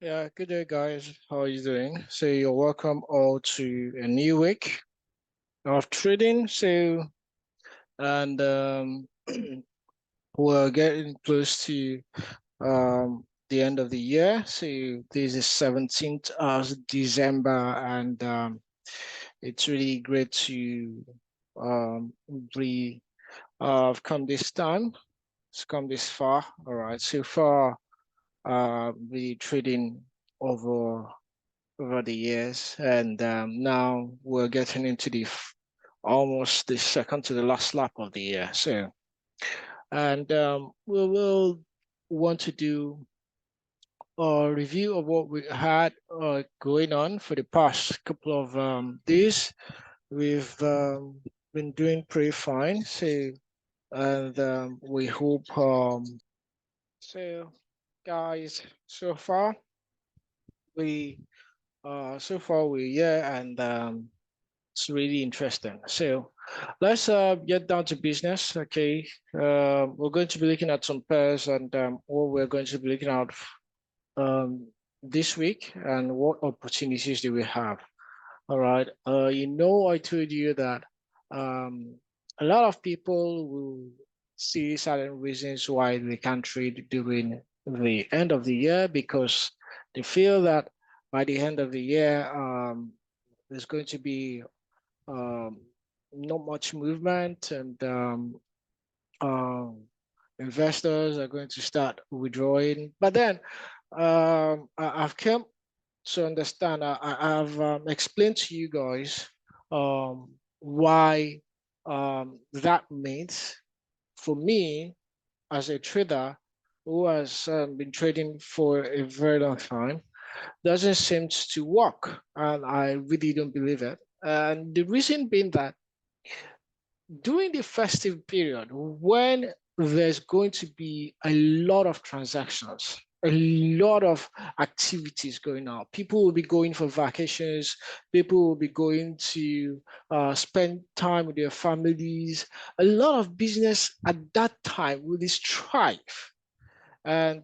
Yeah, good day, guys. How are you doing? So you're welcome all to a new week of trading. And we're getting close to the end of the year. So this is 17th of December, and it's really great to um be have come this time. It's come this far. All right. So far, we trading over over the years, and now we're getting into almost the second to the last lap of the year. So, and we will want to do a review of what we had going on for the past couple of days. We've been doing pretty fine. So, and we hope so, guys. We so far we yeah, and it's really interesting. So let's get down to business. Okay, we're going to be looking at some pairs, and what we're going to be looking at um, this week, and what opportunities do we have. All right. I told you that um, a lot of people will see certain reasons why they can't trade during the end of the year because they feel that by the end of the year, there's going to be um, not much movement, and um, investors are going to start withdrawing. But then I've come to understand. I've explained to you guys why that means for me as a trader who has been trading for a very long time doesn't seem to work, and I really don't believe it. And the reason being that during the festive period, when there's going to be a lot of transactions, a lot of activities going on, people will be going for vacations, people will be going to spend time with their families. A lot of business at that time will strive. And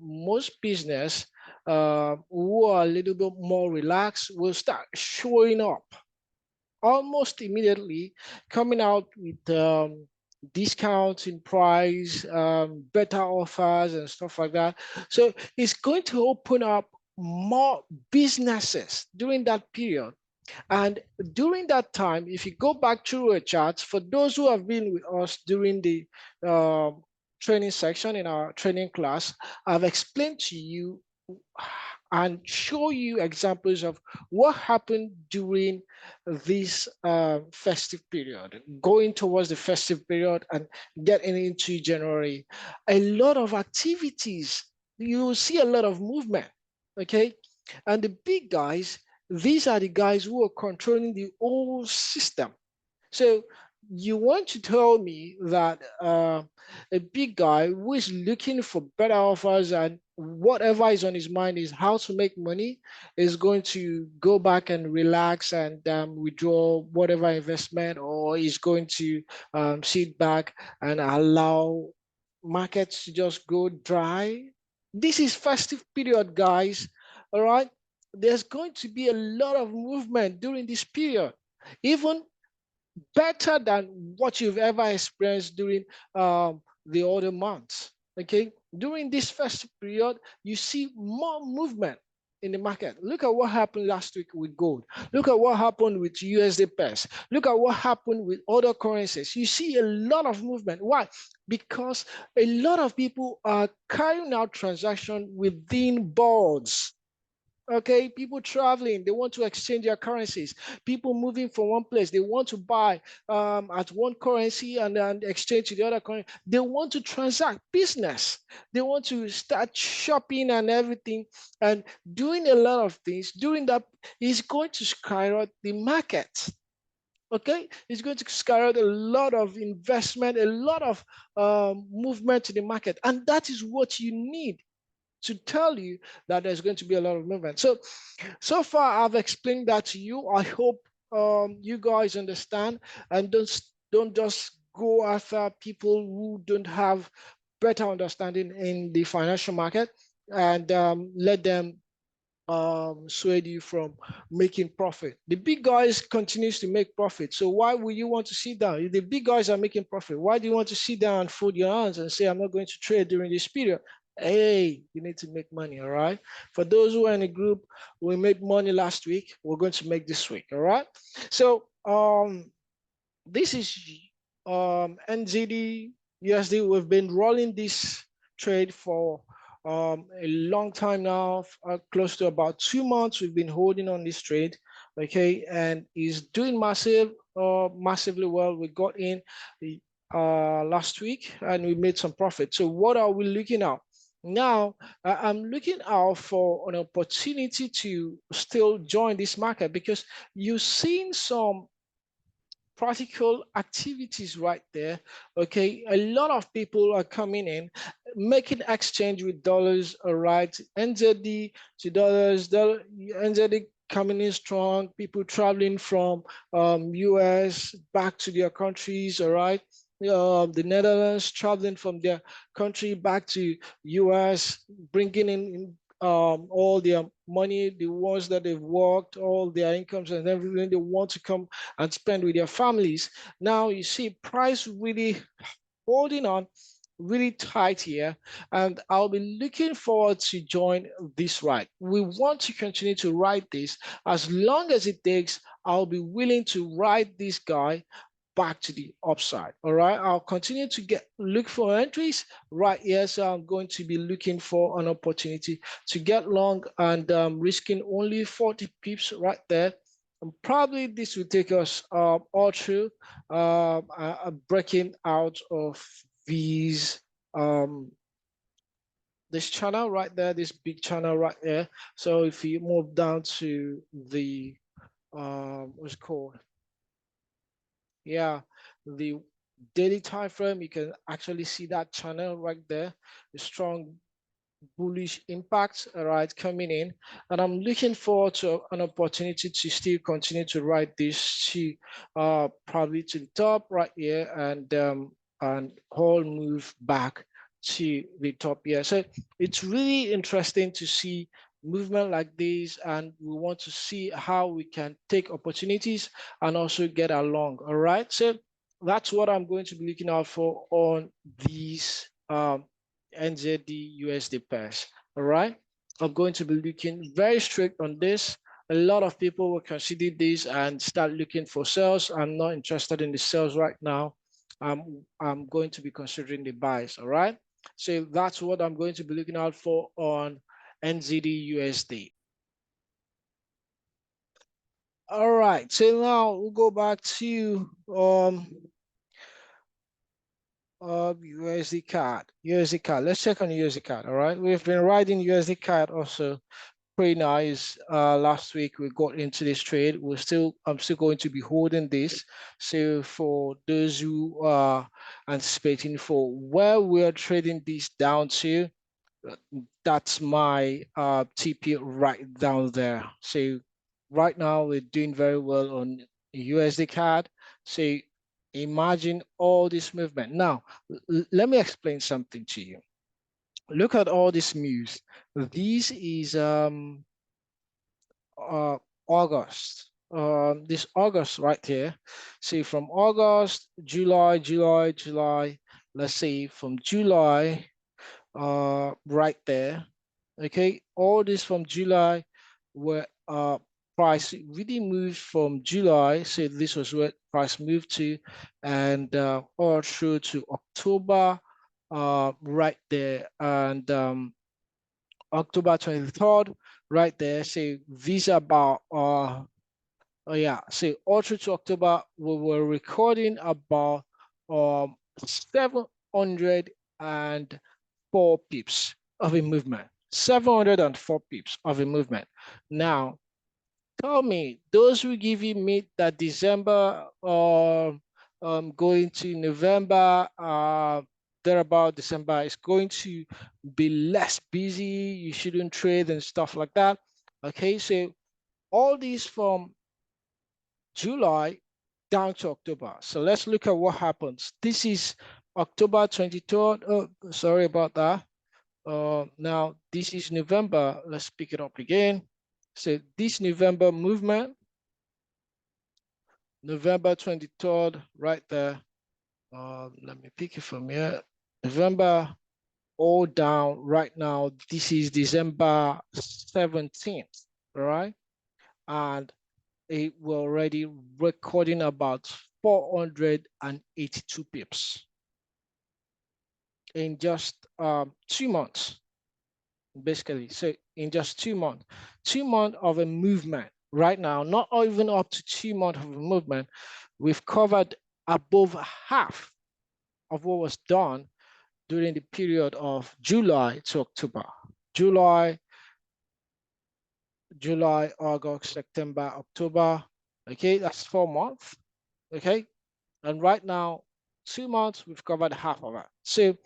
most business who are a little bit more relaxed will start showing up almost immediately, coming out with discounts in price, better offers and stuff like that. So it's going to open up more businesses during that period. And during that time, if you go back through a chart, for those who have been with us during the um training section in our training class, I've explained to you and show you examples of what happened during this festive period, going towards the festive period and getting into January. A lot of activities, you see a lot of movement, okay? And the big guys, these are the guys who are controlling the whole system. So you want to tell me that a big guy who is looking for better offers and whatever is on his mind is how to make money is going to go back and relax and withdraw whatever investment, or is going to sit back and allow markets to just go dry? This is festive period, guys. All right. There's going to be a lot of movement during this period, even better than what you've ever experienced during the other months. Okay, during this festive period, you see more movement in the market. Look at what happened last week with gold. Look at what happened with USD pairs. Look at what happened with other currencies. You see a lot of movement. Why? Because a lot of people are carrying out transactions within boards. Okay, people traveling, they want to exchange their currencies. People moving from one place, they want to buy at one currency and then exchange to the other currency. They want to transact business. They want to start shopping and everything, and doing a lot of things. During that is going to skyrocket the market. Okay, it's going to skyrocket a lot of investment, a lot of movement to the market, and that is what you need to tell you that there's going to be a lot of movement. So far I've explained that to you. I hope you guys understand, and don't just go after people who don't have better understanding in the financial market, and let them swayed you from making profit. The big guys continues to make profit. So why would you want to sit down? If the big guys are making profit, why do you want to sit down and fold your hands and say, I'm not going to trade during this period? Hey, you need to make money, all right? For those who are in the group, we made money last week. We're going to make this week, all right? So this is NZD USD. We've been rolling this trade for a long time now, close to about 2 months. We've been holding on this trade, okay, and is doing massively well. We got in last week and we made some profit. So what are we looking at? Now, I'm looking out for an opportunity to still join this market because you've seen some practical activities right there. Okay, a lot of people are coming in, making exchange with dollars. All right, NZD to dollars, NZD coming in strong. People traveling from US back to their countries. All right. The Netherlands traveling from their country back to US, bringing in all their money, the ones that they've worked, all their incomes and everything they want to come and spend with their families. Now you see price really holding on really tight here, and I'll be looking forward to join this ride. We want to continue to ride this as long as it takes. I'll be willing to ride this guy back to the upside. All right, I'll continue to look for entries right here. So I'm going to be looking for an opportunity to get long and risking only 40 pips right there. And probably this will take us all through breaking out of these this channel right there, this big channel right there. So if you move down to the what's it called, yeah, the daily time frame, you can actually see that channel right there, the strong bullish impact, all right, coming in. And I'm looking forward to an opportunity to still continue to ride this to probably to the top right here and whole move back to the top here. So it's really interesting to see movement like this, and we want to see how we can take opportunities and also get along. All right, so that's what I'm going to be looking out for on these NZD USD pairs. All right, I'm going to be looking very strict on this. A lot of people will consider this and start looking for sales. I'm not interested in the sales right now. I'm going to be considering the buys. All right, so that's what I'm going to be looking out for on NZD USD. All right, so now we'll go back to USD CAD. USD CAD. Let's check on USD CAD. All right, we've been riding USD CAD also pretty nice. Last week we got into this trade. I'm still going to be holding this. So for those who are anticipating for where we're trading this down to, that's my TP right down there. So right now we're doing very well on USD CAD. So imagine all this movement. Now, let me explain something to you. Look at all these moves. This is August. This August right here. See from August, July. Let's say from July, right there. Okay, all this from July, where price really moved from July. So this was where price moved to, and all through to October, right there, and October 23rd, right there. So these are about oh yeah, so all through to October, we were recording about 704 pips of a movement. 704 pips of a movement. Now, tell me, those who give you meat that December or going to November, thereabout December is going to be less busy, you shouldn't trade and stuff like that. Okay, so all these from July down to October. So let's look at what happens. This is October 23rd. Oh, sorry about that. Now this is November. Let's pick it up again. So this November movement, November 23rd, right there. Let me pick it from here. November, all down right now. This is December 17th, all right? And we're already recording about 482 pips in just 2 months, basically. So in just 2 months, 2 months of a movement right now, not even up to 2 months of a movement, we've covered above half of what was done during the period of July to October. July, August, September, October. Okay, that's 4 months. Okay, and right now, 2 months, we've covered half of it. So,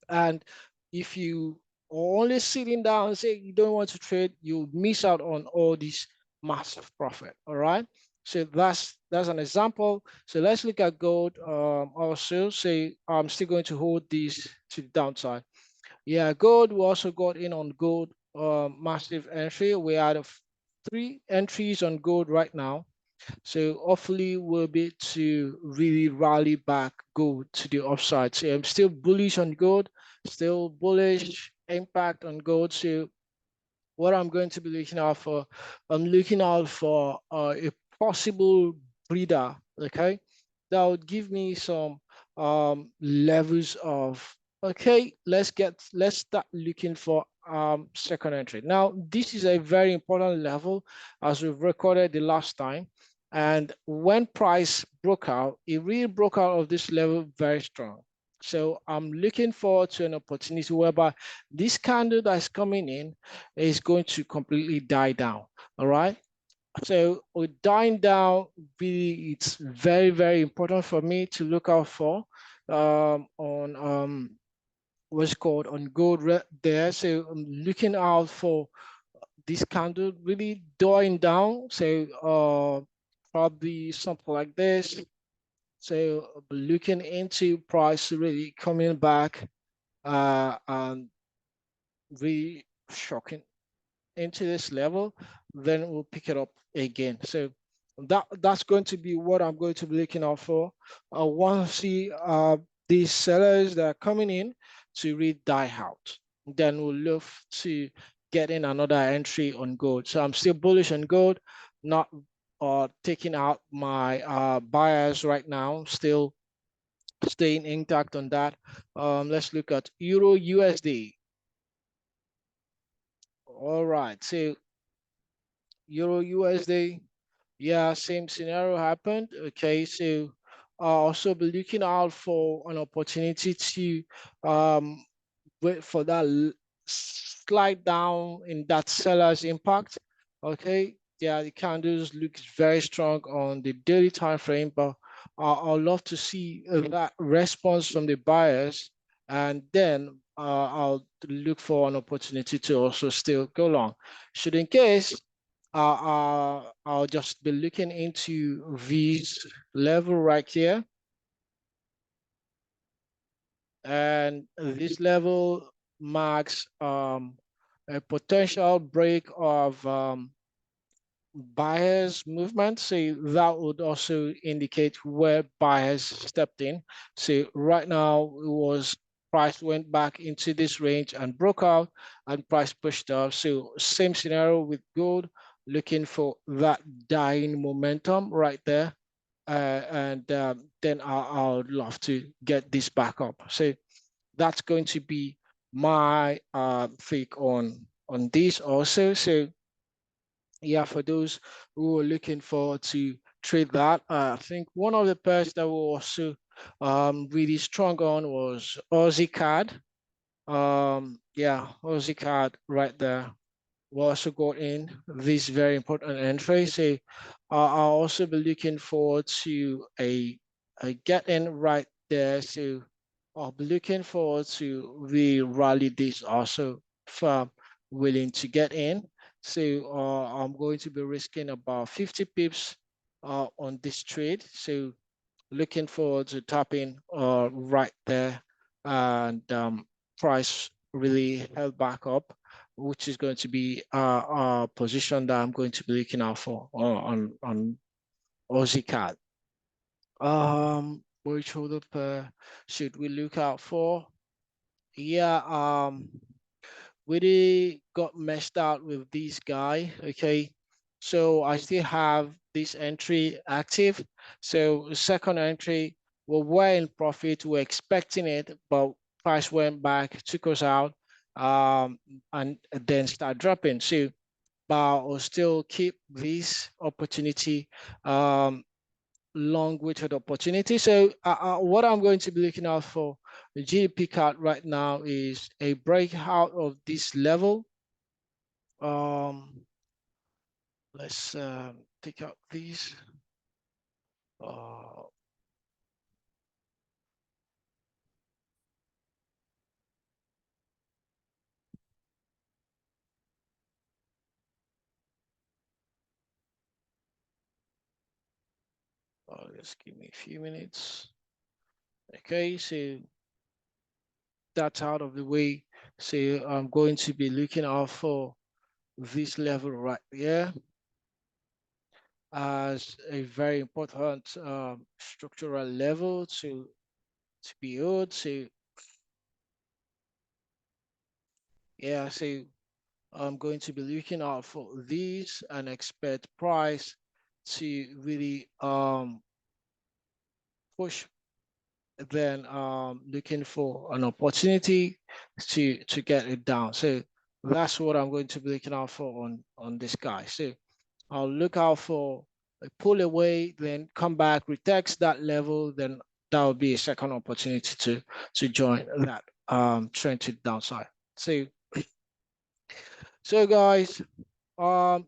and if you are only sitting down and say you don't want to trade, you miss out on all this massive profit. All right. So that's an example. So let's look at gold. Also, say I'm still going to hold these to the downside. Yeah, gold. We also got in on gold. Massive entry. We had 3 entries on gold right now. So hopefully we'll be able to really rally back gold to the upside. So I'm still bullish on gold, still bullish impact on gold. So what I'm going to be looking out for, I'm looking out for a possible breeder, okay? That would give me some levels of, okay, let's start looking for second entry. Now, this is a very important level as we've recorded the last time. And when price broke out, it really broke out of this level very strong. So I'm looking forward to an opportunity whereby this candle that's coming in is going to completely die down. All right. So with dying down, really, it's very, very important for me to look out for on what's called on gold there. So I'm looking out for this candle really dying down. So probably something like this. So looking into price really coming back and really shocking into this level, then we'll pick it up again. So that's going to be what I'm going to be looking out for. I want to see these sellers that are coming in to read die out. Then we'll look to get in another entry on gold. So I'm still bullish on gold, not taking out my buyers right now, still staying intact on that. Let's look at Euro USD. All right, so Euro USD, yeah, same scenario happened. Okay, so also be looking out for an opportunity to wait for that slide down in that seller's impact. Okay, yeah, the candles look very strong on the daily time frame, but I'd love to see that response from the buyers, and then I'll look for an opportunity to also still go long. Should in case I'll just be looking into this level right here. And this level marks a potential break of buyers movement. So that would also indicate where buyers stepped in. So right now it was price went back into this range and broke out and price pushed up. So same scenario with gold, looking for that dying momentum right there. And then I would love to get this back up. So that's going to be my take on this also. So yeah, for those who are looking forward to trade that, I think one of the pairs that were also really strong on was Aussie card. Yeah, Aussie card right there. We also got in this very important entry. So I'll also be looking forward to a get in right there. So I'll be looking forward to the rally this also for willing to get in. So I'm going to be risking about 50 pips on this trade. So looking forward to tapping right there, and price really held back up. which is going to be a position that I'm going to be looking out for on Aussie CAD. Which other pair should we look out for? Yeah, we got messed out with this guy. Okay, so I still have this entry active. So second entry, we're in profit, we're expecting it, but price went back, took us out, and then start dropping. So but I'll still keep this opportunity, long-waited opportunity. So what I'm going to be looking out for the GDP card right now is a breakout of this level. Let's take out these. Just give me a few minutes. Okay, so that's out of the way. So I'm going to be looking out for this level right here as a very important structural level to be owed. So yeah, so I'm going to be looking out for these and expect price to really push, then looking for an opportunity to get it down. So that's what I'm going to be looking out for on this guy. So I'll look out for a pull away, then come back, retest that level, then that will be a second opportunity to join that trend to the downside. So guys,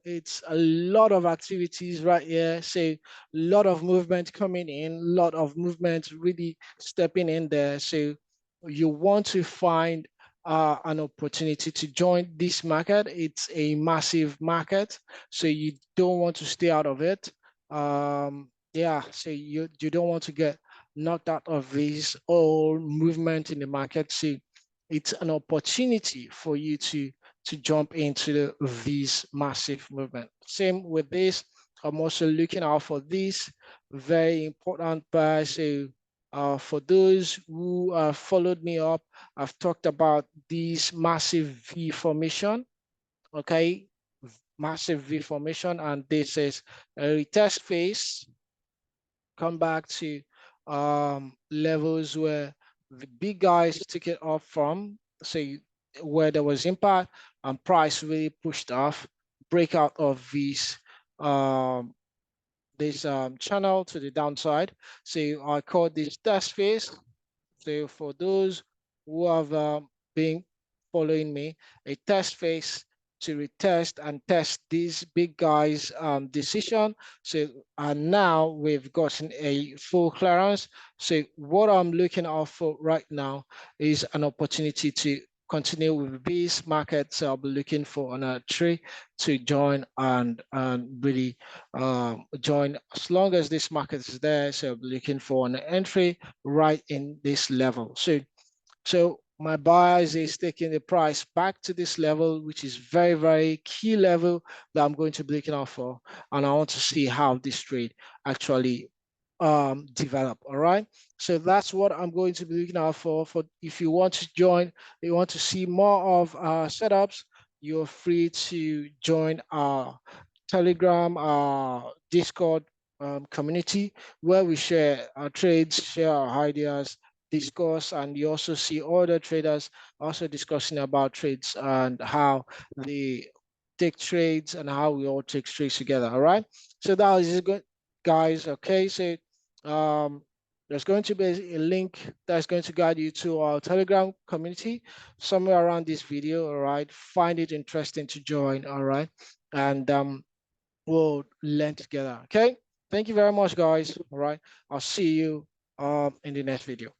it's a lot of activities right here. So a lot of movement coming in, a lot of movement really stepping in there. So you want to find an opportunity to join this market. It's a massive market, so you don't want to stay out of it. Yeah, so you don't want to get knocked out of this whole movement in the market. So it's an opportunity for you to jump into this massive movement. Same with this. I'm also looking out for this very important part. So for those who followed me up, I've talked about this massive V formation. Okay, massive V formation, and this is a retest phase. Come back to levels where the big guys took it off from. So where there was impact and price really pushed off, breakout of this channel to the downside. So I call this test phase. So for those who have been following me, a test phase to retest and test these big guys' decision. So and now we've gotten a full clearance. So what I'm looking out for right now is an opportunity to continue with this market. So I'll be looking for an trade to join and really join as long as this market is there. So I'll be looking for an entry right in this level. So my buyers is taking the price back to this level, which is very, very key level that I'm going to be looking out for. And I want to see how this trade actually develop. All right. So that's what I'm going to be looking out for. For if you want to join, you want to see more of setups, you're free to join our Telegram, Discord community where we share our trades, share our ideas, discuss, and you also see other traders also discussing about trades and how they take trades and how we all take trades together. All right. So that is good, guys. Okay. So there's going to be a link that's going to guide you to our Telegram community somewhere around this video. All right. Find it interesting to join. All right. And we'll learn together. Okay. Thank you very much, guys. All right. I'll see you in the next video.